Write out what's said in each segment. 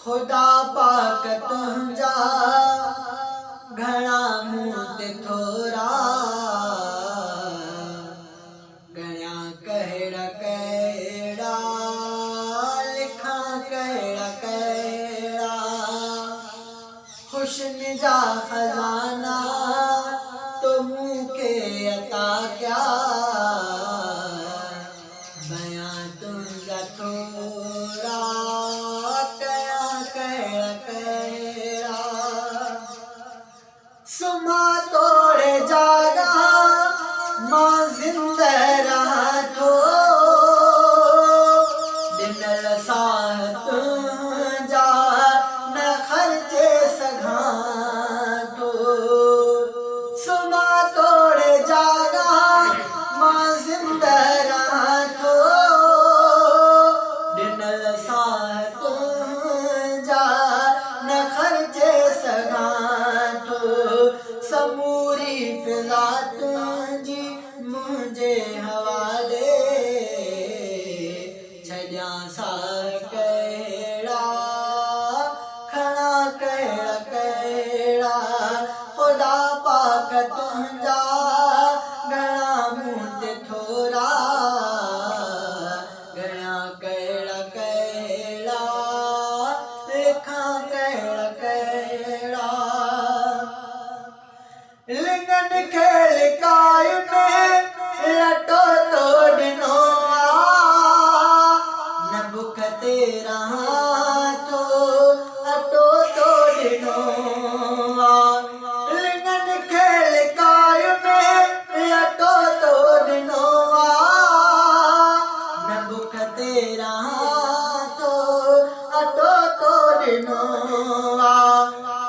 खुदा पाक तुंहिंजा घणा मूं ते थोरा, गणिया कहिड़ा कहिड़ा लिखां कहिड़ा कहिड़ा, हुस्न जा खजाना तो मूं के अता क्या, बयां तुंहिंजा थोरा सुमा तोड़े जागा मां जिंदा रहा थो, दिनल साह तुंहिंजा न खर्चे सघां थो। सुमा तोड़े जागा मां जिंदा रहा थो, दिनल साह तुंहिंजा न खर्चे सघां थो। समूरी फिज़ा तुंहिंजी मुंहिंजे हवाले, छॾियां साह कहिड़ा खणा कहिड़ा कहिड़ा, खुदा पाक तुंहिंजा घणा मूं ते थोरा, गणिया कहिड़ा कहिड़ा लिखां कहिड़ा कहिड़ा। लिंगन खे लिकाय में लटो तो ॾिनो आ, न बुख ते रहां थो अटो तो ॾिनो आ। लिंगन खे लिकाय में लटो तो ॾिनो आ, न बुख ते रहां थो अटो तो ॾिनो आ,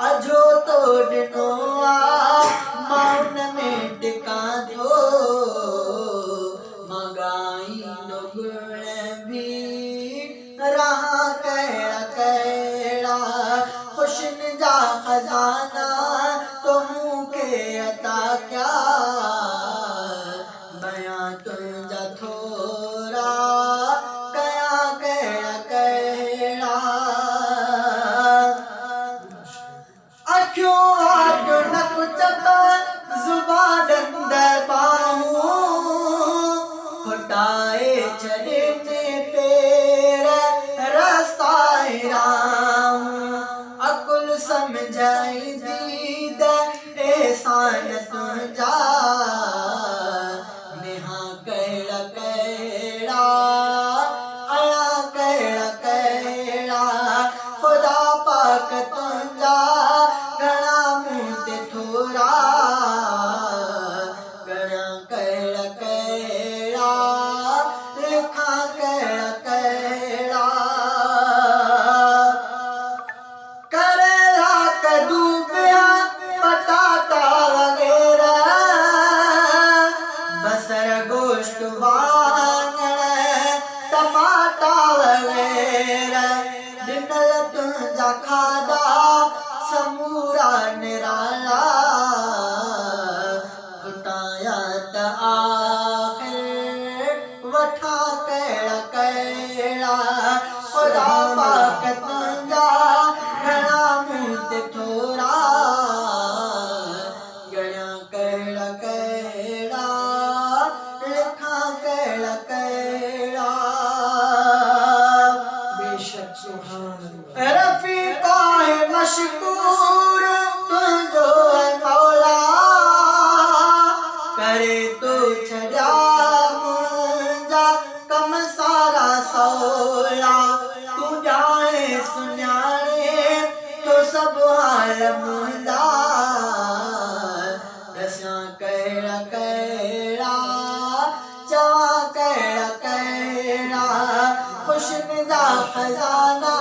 अझो तो ॾिनो आ माउन में टिकां थो, मां ॻाईंदो गुण बि रहां कहिड़ा कहिड़ा, हुस्न जा खजाना तो मूं के अता क्या, बयां तुंहिंजा थोरा कयां कहिड़ा कहिड़ा। अखियूं वाट न कुचत ज़ुबान ॾंद ॿाहूं, फुटाए छॾे पेर रस्ता राहूं, अकुल सम्झाईंदी त एहसान तुंहिंजा, नेहा कहिड़ा कहिड़ा आया कहिड़ा कहिड़ा, खुदा पाक तुंहिंजा घणा मूं ते थोरा, गणिया कहिड़ा कहिड़ा लिखां कहिड़ा कहिड़ा। करेला कद्दू पिया पटाटा वग़ैरह, बसर गोश्त वाङण टमाटा वग़ैरह, ॾिनल तुंहिंजा खाधा समूरा निराला, खुटाया त आख़िर वठां कहिड़ा कहिड़ा, खुदा पाक तुंहिंजा घणा मूं ते थोरा, गणिया कहिड़ा कहिड़ा लिखां कहिड़ा कहिड़ा। बेशक सुभान रफ़ीक़ा है मशकूर तुंहिंजो मौला, करे तो छॾिया मुंहिंजा कम सारा सवला, तूं ॼाणे सुञाणे तो सभु हाल मुंहिंजा, ॾसां कहिड़ा कहिड़ा चवां कहिड़ा कहिड़ा, हुस्न जा खजाना